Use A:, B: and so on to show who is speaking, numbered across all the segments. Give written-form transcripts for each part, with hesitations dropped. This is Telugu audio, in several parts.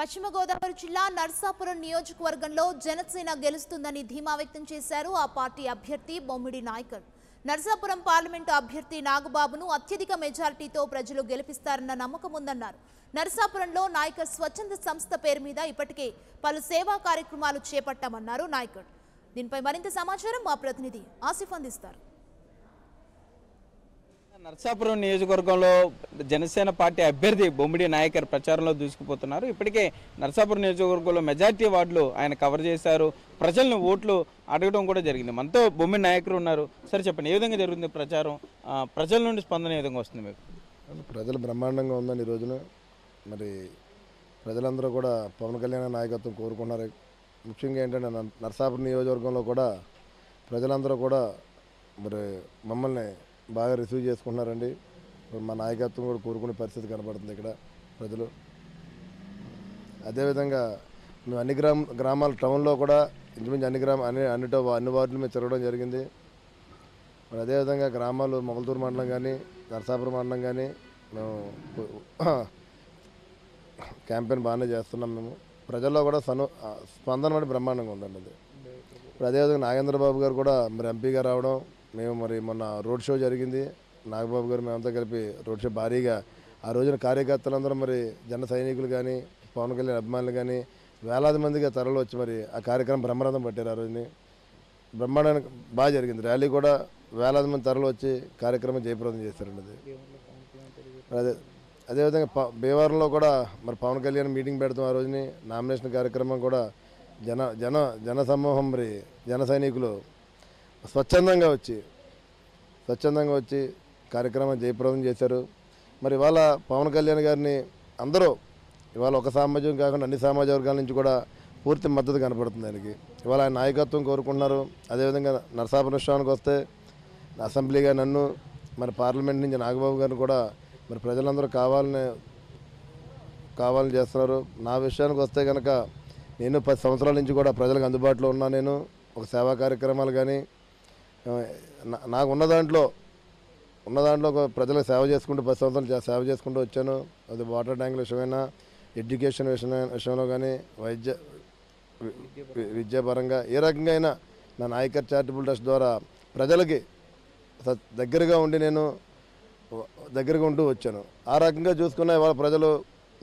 A: పశ్చిమ గోదావరి జిల్లా నర్సాపురం నియోజకవర్గంలో జనసేన గెలుస్తుందని ధీమా వ్యక్తం చేశారు ఆ పార్టీ అభ్యర్థి బొమ్మిడి నాయకర్. నర్సాపురం పార్లమెంటు అభ్యర్థి నాగబాబును అత్యధిక మెజారిటీతో ప్రజలు గెలిపిస్తారన్న నమ్మకం ఉందన్నారు. నర్సాపురంలో నాయకర్ స్వచ్ఛంద సంస్థ పేరు మీద ఇప్పటికే పలు సేవా కార్యక్రమాలు చేపట్టామన్నారు నాయకర్. దీనిపై మరింత సమాచారం మా ప్రతినిధి ఆసిఫ్ అందిస్తారు.
B: నర్సాపురం నియోజకవర్గంలో జనసేన పార్టీ అభ్యర్థి బొమ్మిడి నాయకర్ ప్రచారంలో దూసుకుపోతున్నారు. ఇప్పటికే నర్సాపురం నియోజకవర్గంలో మెజార్టీ వార్డులు ఆయన కవర్ చేశారు. ప్రజలను ఓట్లు అడగడం కూడా జరిగింది. మనతో బొమ్మిడి నాయకర్ ఉన్నారు. సరే చెప్పండి, ఏ విధంగా జరుగుతుంది ప్రచారం? ప్రజల నుండి స్పందన ఏ విధంగా వస్తుంది మీకు?
C: ప్రజలు బ్రహ్మాండంగా ఉందని ఈ రోజున మరి ప్రజలందరూ కూడా పవన్ కళ్యాణ్ నాయకత్వం కోరుకున్నారు. ముఖ్యంగా ఏంటంటే నర్సాపురం నియోజకవర్గంలో కూడా ప్రజలందరూ కూడా మరి మమ్మల్ని బాగా రిసీవ్ చేసుకుంటున్నారండి. మా నాయకత్వం కూడా కోరుకునే పరిస్థితి కనబడుతుంది ఇక్కడ ప్రజలు. అదేవిధంగా మేము అన్ని గ్రామాల టౌన్లో కూడా ఇంచుమించు అన్ని వార్డులు మేము తిరగడం జరిగింది. మరి అదేవిధంగా గ్రామాలు మొగల్తూరు మండలం కానీ నర్సాపురం మండలం కానీ మేము క్యాంపెయిన్ బాగానే చేస్తున్నాం. మేము ప్రజల్లో కూడా స్పందన అంటే బ్రహ్మాండంగా ఉందండి అది. ఇప్పుడు అదేవిధంగా నాగేంద్రబాబు గారు కూడా మరి ఎంపీగా రావడం, మేము మరి మొన్న రోడ్ షో జరిగింది. నాగబాబు గారు మేమంతా కలిపి రోడ్ షో భారీగా ఆ రోజున కార్యకర్తలందరూ మరి జన సైనికులు కానీ పవన్ కళ్యాణ్ అభిమానులు కానీ వేలాది మందిగా తరలి వచ్చి మరి ఆ కార్యక్రమం బ్రహ్మరథం పట్టారు. ఆ రోజుని బ్రహ్మాండానికి బాగా జరిగింది. ర్యాలీ కూడా వేలాది మంది తరలి వచ్చి కార్యక్రమం జయప్రదం చేశారండి అది. అదేవిధంగా భీమవరంలో కూడా మరి పవన్ కళ్యాణ్ మీటింగ్ పెడతాం. ఆ రోజుని నామినేషన్ కార్యక్రమం కూడా జన సమూహం మరి జన సైనికులు స్వచ్ఛందంగా వచ్చి కార్యక్రమం జయప్రదం చేశారు. మరి ఇవాళ పవన్ కళ్యాణ్ గారిని అందరూ ఇవాళ ఒక సామాజికం కాకుండా అన్ని సామాజిక వర్గాల నుంచి కూడా పూర్తి మద్దతు కనపడుతుంది ఆయనకి. ఇవాళ ఆయన నాయకత్వం కోరుకుంటున్నారు. అదేవిధంగా నరసాపురం విషయానికి వస్తే అసెంబ్లీగా నన్ను మరి పార్లమెంట్ నుంచి నాగబాబు గారిని కూడా మరి ప్రజలందరూ కావాలని చేస్తున్నారు. నా విషయానికి వస్తే కనుక నేను 10 సంవత్సరాల నుంచి కూడా ప్రజలకు అందుబాటులో ఉన్నా. నేను ఒక సేవా కార్యక్రమాలు కానీ నాకు ఉన్న దాంట్లో ప్రజలకు సేవ చేసుకుంటూ 10 సంవత్సరాలు సేవ చేసుకుంటూ వచ్చాను. అది వాటర్ ట్యాంకుల విషయమైనా, ఎడ్యుకేషన్ విషయంలో కానీ, విద్యాపరంగా ఏ రకంగా అయినా నా నాయకర్ చారిటబుల్ ట్రస్ట్ ద్వారా ప్రజలకి దగ్గరగా ఉంటూ వచ్చాను. ఆ రకంగా చూసుకున్న ఇవాళ ప్రజలు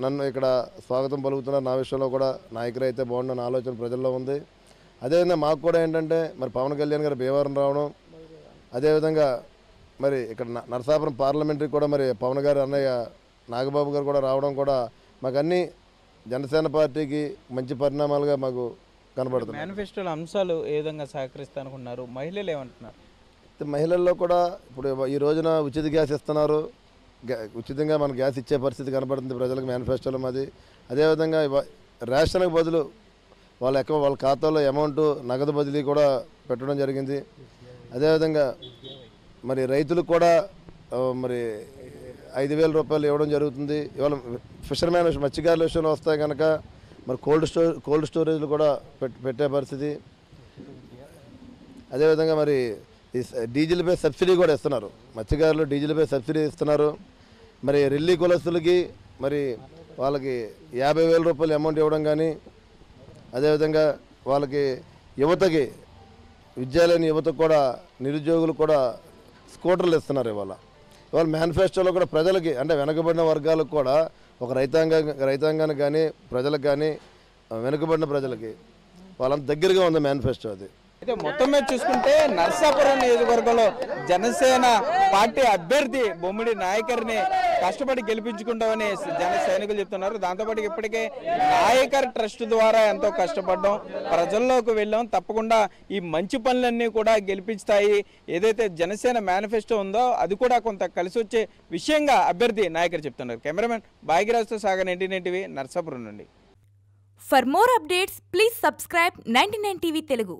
C: నన్ను ఇక్కడ స్వాగతం పలుకుతున్నారు. నా విషయంలో కూడా నాయకులు అయితే బాగుండని ఆలోచన ప్రజల్లో ఉంది. అదేవిధంగా మాకు కూడా ఏంటంటే మరి పవన్ కళ్యాణ్ గారు భీమవరం రావడం, అదేవిధంగా మరి ఇక్కడ నరసాపురం పార్లమెంటరీ కూడా మరి పవన్ గారు అన్నయ్య నాగబాబు గారు కూడా రావడం కూడా మాకు అన్ని జనసేన పార్టీకి మంచి పరిణామాలుగా మాకు కనబడుతుంది.
B: మేనిఫెస్టోల అంశాలు ఏ విధంగా సహకరిస్తానుకున్నారు? మహిళలు ఏమంటున్నారు?
C: మహిళల్లో కూడా ఇప్పుడు ఈ రోజున ఉచిత గ్యాస్ ఇస్తున్నారు. ఉచితంగా మన గ్యాస్ ఇచ్చే పరిస్థితి కనబడుతుంది ప్రజలకు మేనిఫెస్టోలో మాది. అదేవిధంగా రేషన్కి బదులు వాళ్ళ ఖాతాలో అమౌంట్ నగదు బదిలీ కూడా పెట్టడం జరిగింది. అదేవిధంగా మరి రైతులకు కూడా మరి 5,000 రూపాయలు ఇవ్వడం జరుగుతుంది. ఇవాళ ఫిషర్మ్యాన్ మత్స్యకారుల విషయంలో వస్తాయి కనుక మరి కోల్డ్ స్టోరేజ్లు కూడా పెట్టే పరిస్థితి. అదేవిధంగా మరి డీజిల్పై సబ్సిడీ కూడా ఇస్తున్నారు. మత్స్యకారులు డీజిల్పై సబ్సిడీ ఇస్తున్నారు. మరి రెల్లి కులస్తులకి మరి వాళ్ళకి 50,000 రూపాయలు అమౌంట్ ఇవ్వడం కానీ, అదేవిధంగా వాళ్ళకి యువతకి విద్యాలయని యువతకు కూడా నిరుద్యోగులు కూడా స్కూటర్లు ఇస్తున్నారు. ఇవాళ మేనిఫెస్టోలో కూడా ప్రజలకి అంటే వెనుకబడిన వర్గాలకు కూడా ఒక రైతాంగానికి కానీ ప్రజలకు కానీ వెనుకబడిన ప్రజలకి వాళ్ళంత దగ్గరగా ఉంది మేనిఫెస్టో అది.
B: అయితే మొత్తం మీద చూసుకుంటే నర్సాపురం నియోజకవర్గంలో జనసేన పార్టీ అభ్యర్థి బొమ్మిడి నాయకర్ని కష్టపడి గెలిపించుకుంటామని జన సైనికులు చెప్తున్నారు. దాంతోపాటు ఇప్పటికే నాయకర్ ట్రస్ట్ ద్వారా ఎంతో కష్టపడ్డాం, ప్రజల్లోకి వెళ్ళాం, తప్పకుండా ఈ మంచి పనులన్నీ కూడా గెలిపిస్తాయి. ఏదైతే జనసేన మేనిఫెస్టో ఉందో అది కూడా కొంత కలిసి వచ్చే విషయంగా అభ్యర్థి నాయకర్ చెప్తున్నారు. కెమెరామెన్ భాగ్యరాజ్తో సాగర్ 99 టీవీ నర్సాపురం నుండి.
D: For more updates, please subscribe 99 TV Telugu.